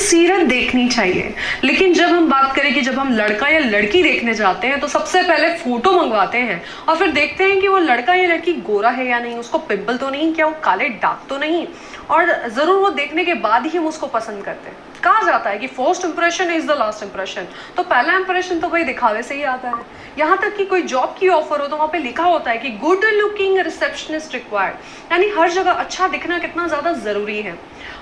खूबसूरत देखनी चाहिए, लेकिन जब हम बात करें कि जब हम लड़का या लड़की देखने जाते हैं तो सबसे पहले फोटो मंगवाते हैं और फिर देखते हैं कि वो लड़का या लड़की गोरा है या नहीं, उसको पिंपल तो नहीं, क्या वो काले दाग तो नहीं, और जरूर वो देखने के बाद ही हम उसको पसंद करते हैं। कहा जाता है कि first impression is the last impression, तो पहला इंप्रेशन तो भाई दिखावे से ही आता है। यहाँ तक कि कोई जॉब की ऑफर हो तो वहाँ पे लिखा होता है कि गुड लुकिंग रिसेप्शनिस्ट रिक्वायर्ड, यानी हर जगह अच्छा दिखना कितना ज़्यादा ज़रूरी है।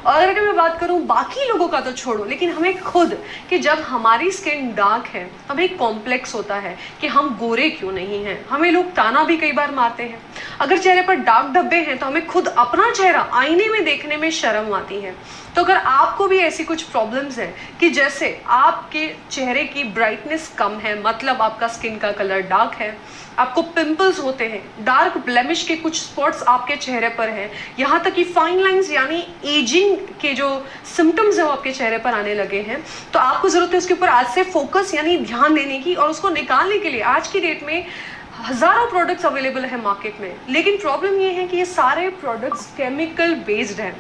और अगर मैं बात करूँ बाकी लोगों का तो छोड़ो, लेकिन हमें खुद कि जब हमारी स्किन डार्क है हमें एक कॉम्प्लेक्स होता है कि हम गोरे क्यों नहीं हैं, हमें लोग ताना भी कई बार मारते हैं। अगर चेहरे पर दाग धब्बे हैं तो हमें खुद अपना चेहरा आईने में देखने में शर्म आती है। तो अगर आपको भी ऐसी कुछ प्रॉब्लम्स हैं कि जैसे आपके चेहरे की ब्राइटनेस कम है, मतलब आपका स्किन का कलर डार्क है, आपको पिंपल्स होते हैं, डार्क ब्लेमिश के कुछ स्पॉट्स आपके चेहरे पर हैं, यहाँ तक कि फाइन लाइंस यानी एजिंग के जो सिम्टम्स हैं वो आपके चेहरे पर आने लगे हैं, तो आपको ज़रूरत है उसके ऊपर आज से फोकस यानी ध्यान देने की। और उसको निकालने के लिए आज की डेट में हज़ारों प्रोडक्ट्स अवेलेबल है मार्केट में, लेकिन प्रॉब्लम ये है कि ये सारे प्रोडक्ट्स केमिकल बेस्ड हैं,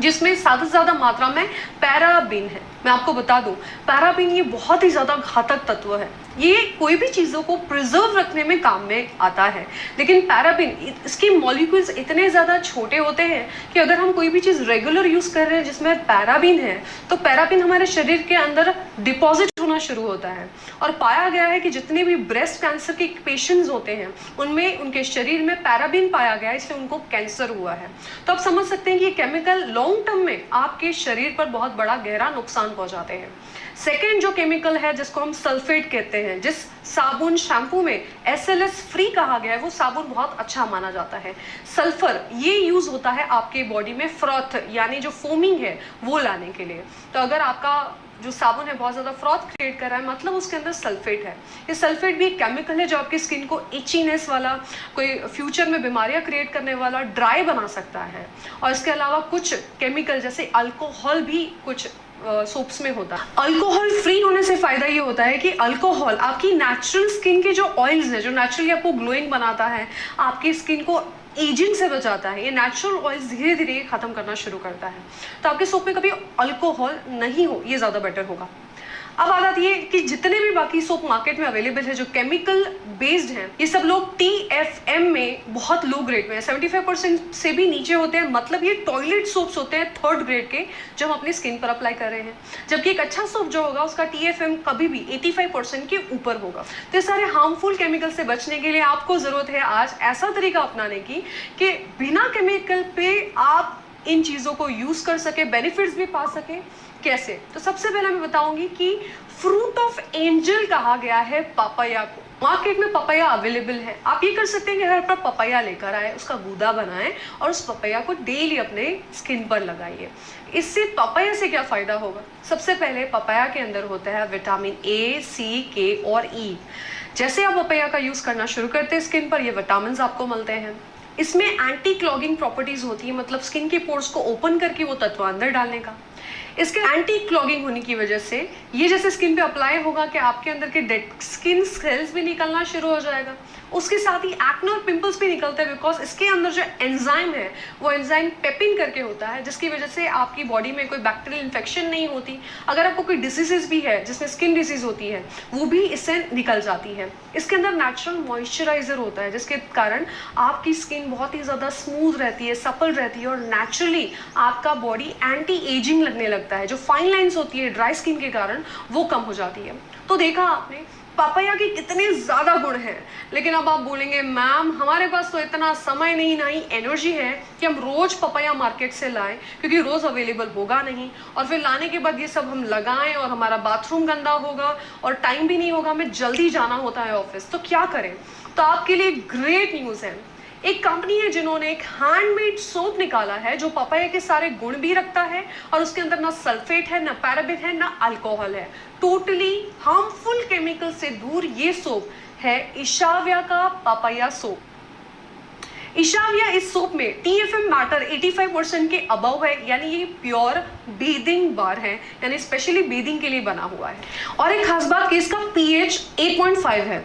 जिसमें ज़्यादा से ज़्यादा मात्रा में पैराबीन है। मैं आपको बता दूं, पैराबीन ये बहुत ही ज़्यादा घातक तत्व है। ये कोई भी चीज़ों को प्रिजर्व रखने में काम में आता है, लेकिन पैराबीन इसके मॉलिक्यूल्स इतने ज़्यादा छोटे होते हैं कि अगर हम कोई भी चीज़ रेगुलर यूज़ कर रहे हैं जिसमें पैराबीन है तो पैराबीन हमारे शरीर के अंदर डिपॉजिट होना शुरू होता है। और पाया गया है कि जितने भी ब्रेस्ट कैंसर के पेशेंट्स होते हैं उनमें उनके शरीर में पैराबीन पाया गया है, इससे उनको कैंसर हुआ है। तो आप समझ सकते हैं कि ये केमिकल लॉन्ग टर्म में आपके शरीर पर बहुत बड़ा गहरा नुकसान पहुंचाते हैं। सेकेंड जो केमिकल है जिसको हम सल्फेट कहते हैं, जिस साबुन शैम्पू में SLS फ्री कहा गया है वो साबुन बहुत अच्छा माना जाता है। सल्फर ये यूज होता है आपके बॉडी में फ्रॉथ यानी जो फोमिंग है वो लाने के लिए। तो अगर आपका जो साबुन है बहुत ज़्यादा फ्रॉथ क्रिएट कर रहा है मतलब उसके अंदर सल्फेट है। ये सल्फेट भी एक केमिकल है जो आपकी स्किन को इचीनेस वाला, कोई फ्यूचर में बीमारियां क्रिएट करने वाला, ड्राई बना सकता है। और इसके अलावा कुछ केमिकल जैसे अल्कोहल भी कुछ सोप्स में होता है। अल्कोहल फ्री होने से फायदा ये होता है कि अल्कोहल आपकी नेचुरल स्किन के जो ऑयल्स है जो नेचुरली आपको ग्लोइंग बनाता है, आपकी स्किन को एजिंग से बचाता है, ये नेचुरल ऑयल्स धीरे धीरे खत्म करना शुरू करता है। तो आपके सोप में कभी अल्कोहल नहीं हो, ये ज़्यादा बेटर होगा। अब बात आती है कि जितने भी बाकी सोप मार्केट में अवेलेबल है जो केमिकल बेस्ड हैं, ये सब लोग TFM में बहुत लो ग्रेड में है, 75% से भी नीचे होते हैं। मतलब ये टॉयलेट सोप्स होते हैं 3rd ग्रेड के जो हम अपनी स्किन पर अप्लाई कर रहे हैं, जबकि एक अच्छा सोप जो होगा उसका TFM कभी भी 85% के ऊपर होगा। तो ये सारे हार्मफुल केमिकल से बचने के लिए आपको ज़रूरत है आज ऐसा तरीका अपनाने की कि बिना केमिकल पे आप इन चीज़ों को यूज़ कर सके, बेनिफिट्स भी पा सके। कैसे? तो सबसे पहले मैं बताऊंगी कि फ्रूट ऑफ एंजल कहा गया है पपाया को। मार्केट में पपाया अवेलेबल है, आप ये कर सकते हैं कि घर पर पपाया लेकर आए, उसका गूदा बनाएं और उस पपाया को डेली अपने स्किन पर लगाइए। इससे पपाया से क्या फ़ायदा होगा? सबसे पहले पपाया के अंदर होता है विटामिन A, C, K और E। जैसे आप पपाया का यूज़ करना शुरू करते हैं स्किन पर, ये विटामिन आपको मिलते हैं। इसमें एंटी क्लॉगिंग प्रॉपर्टीज़ होती है, मतलब स्किन के पोर्स को ओपन करके वो तत्व अंदर डालने का। इसके एंटी क्लॉगिंग होने की वजह से ये जैसे स्किन पे अप्लाई होगा कि आपके अंदर के डेड स्किन सेल्स भी निकलना शुरू हो जाएगा। उसके साथ ही एक्ने और पिंपल्स भी निकलते हैं, बिकॉज इसके अंदर जो एंजाइम है वो एंजाइम पेपिन करके होता है, जिसकी वजह से आपकी बॉडी में कोई बैक्टीरियल इन्फेक्शन नहीं होती। अगर आपको कोई डिसीजेज भी है जिसमें स्किन डिजीज होती है वो भी इससे निकल जाती है। इसके अंदर नेचुरल मॉइस्चराइजर होता है जिसके कारण आपकी स्किन बहुत ही ज़्यादा स्मूथ रहती है, सपल रहती है और नेचुरली आपका बॉडी एंटी एजिंग लगने लगता है। जो फाइन लाइंस होती है ड्राई स्किन के कारण वो कम हो जाती है। तो देखा आपने पपाया के कितने ज़्यादा गुण हैं, लेकिन अब आप बोलेंगे मैम हमारे पास तो इतना समय नहीं, ना ही एनर्जी है कि हम रोज़ पपाया मार्केट से लाएं, क्योंकि रोज़ अवेलेबल होगा नहीं, और फिर लाने के बाद ये सब हम लगाएं और हमारा बाथरूम गंदा होगा और टाइम भी नहीं होगा, हमें जल्दी जाना होता है ऑफिस, तो क्या करें? तो आपके लिए ग्रेट न्यूज़ है। एक कंपनी है जिन्होंने एक हैंडमेड सोप निकाला है जो पपाया के सारे गुण भी रखता है और उसके अंदर ना सल्फेट है, ना पैराबेन है, ना अल्कोहल है। टोटली हार्मफुल केमिकल से दूर ये सोप है इशाविया का पपाया सोप। इशाविया इस सोप में TFM मैटर 85% के अबव है, यानी ये प्योर बेदिंग बार है, यानी स्पेशली बेदिंग के लिए बना हुआ है। और एक खास बात कि इसका pH 8.5 है।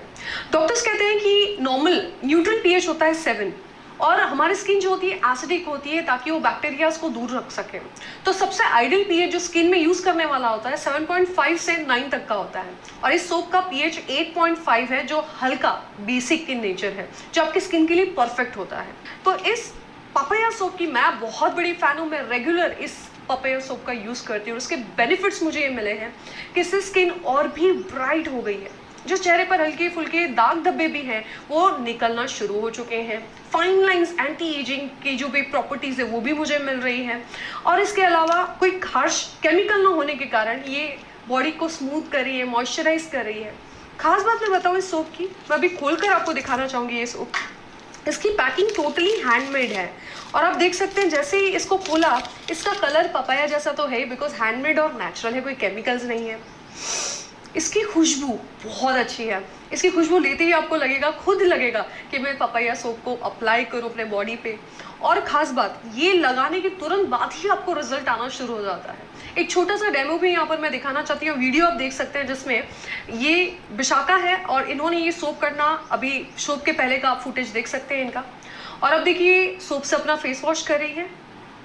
डॉक्टर्स कहते हैं कि नॉर्मल न्यूट्रल pH होता है 7 और हमारी स्किन जो होती है एसिडिक होती है ताकि वो बैक्टीरियाज को दूर रख सके। तो सबसे आइडियल पीएच जो स्किन में यूज करने वाला होता है 7.5 से 9 तक का होता है, और इस सोप का पीएच 8.5 है जो हल्का बेसिक इन नेचर है, जो आपकी स्किन के लिए परफेक्ट होता है। तो इस पपाया सोप की मैं बहुत बड़ी फैन हूँ। मैं रेगुलर इस पपाया सोप का यूज करती हूँ और उसके बेनिफिट्स मुझे ये मिले हैं कि इससे स्किन और भी ब्राइट हो गई है। जो चेहरे पर हल्के फुल्के दाग धब्बे भी हैं वो निकलना शुरू हो चुके हैं। फाइन लाइंस, एंटी एजिंग की जो भी प्रॉपर्टीज है वो भी मुझे मिल रही है। और इसके अलावा कोई हार्श केमिकल ना होने के कारण ये बॉडी को स्मूथ कर रही है, मॉइस्चराइज कर रही है। खास बात मैं बताऊँ इस सोप की, मैं अभी खोलकर आपको दिखाना चाहूँगी ये सोप। इसकी पैकिंग टोटली हैंडमेड है और आप देख सकते हैं जैसे ही इसको खोला इसका कलर पपाया जैसा तो है बिकॉज हैंडमेड और नेचुरल है, कोई केमिकल्स नहीं है। इसकी खुशबू बहुत अच्छी है। इसकी खुशबू लेते ही आपको लगेगा, खुद लगेगा कि मैं पपाया सोप को अप्लाई करूं अपने बॉडी पे। और ख़ास बात, ये लगाने के तुरंत बाद ही आपको रिजल्ट आना शुरू हो जाता है। एक छोटा सा डेमो भी यहाँ पर मैं दिखाना चाहती हूँ, वीडियो आप देख सकते हैं जिसमें ये विशाखा है और इन्होंने ये सोप करना, अभी सोप के पहले का आप फुटेज देख सकते हैं इनका। और अब देखिए सोप से अपना फेस वॉश कर रही है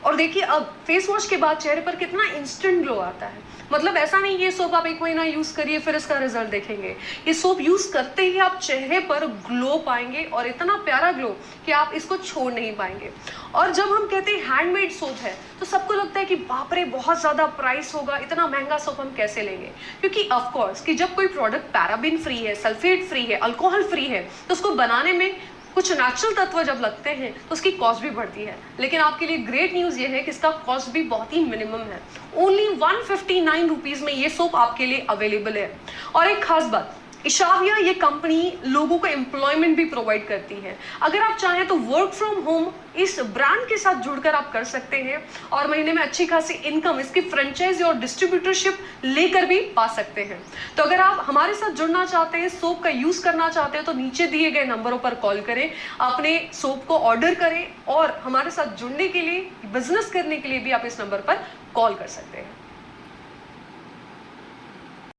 और देखिए अब फेस वॉश के बाद चेहरे पर कितना इंस्टेंट ग्लो आता है। मतलब ऐसा नहीं ये सोप आप 1 महीना यूज करिए फिर इसका रिजल्ट देखेंगे। ये सोप यूज करते ही आप चेहरे पर ग्लो पाएंगे और इतना प्यारा ग्लो कि आप इसको छोड़ नहीं पाएंगे। और जब हम कहते हैं हैंडमेड सोप है तो सबको लगता है कि बाप रे बहुत ज़्यादा प्राइस होगा, इतना महंगा सोप हम कैसे लेंगे। क्योंकि ऑफकोर्स कि जब कोई प्रोडक्ट पैराबिन फ्री है, सल्फेट फ्री है, अल्कोहल फ्री है तो उसको बनाने में कुछ नेचुरल तत्व जब लगते हैं तो उसकी कॉस्ट भी बढ़ती है। लेकिन आपके लिए ग्रेट न्यूज़ ये है कि इसका कॉस्ट भी बहुत ही मिनिमम है। ओनली 159 रुपीज़ में ये सोप आपके लिए अवेलेबल है। और एक खास बात, इशाविया ये कंपनी लोगों को एम्प्लॉयमेंट भी प्रोवाइड करती है। अगर आप चाहें तो वर्क फ्रॉम होम इस ब्रांड के साथ जुड़कर आप कर सकते हैं और महीने में अच्छी खासी इनकम इसकी फ्रेंचाइजी और डिस्ट्रीब्यूटरशिप लेकर भी पा सकते हैं। तो अगर आप हमारे साथ जुड़ना चाहते हैं, सोप का यूज़ करना चाहते हैं तो नीचे दिए गए नंबरों पर कॉल करें, अपने सोप को ऑर्डर करें और हमारे साथ जुड़ने के लिए, बिजनेस करने के लिए भी आप इस नंबर पर कॉल कर सकते हैं।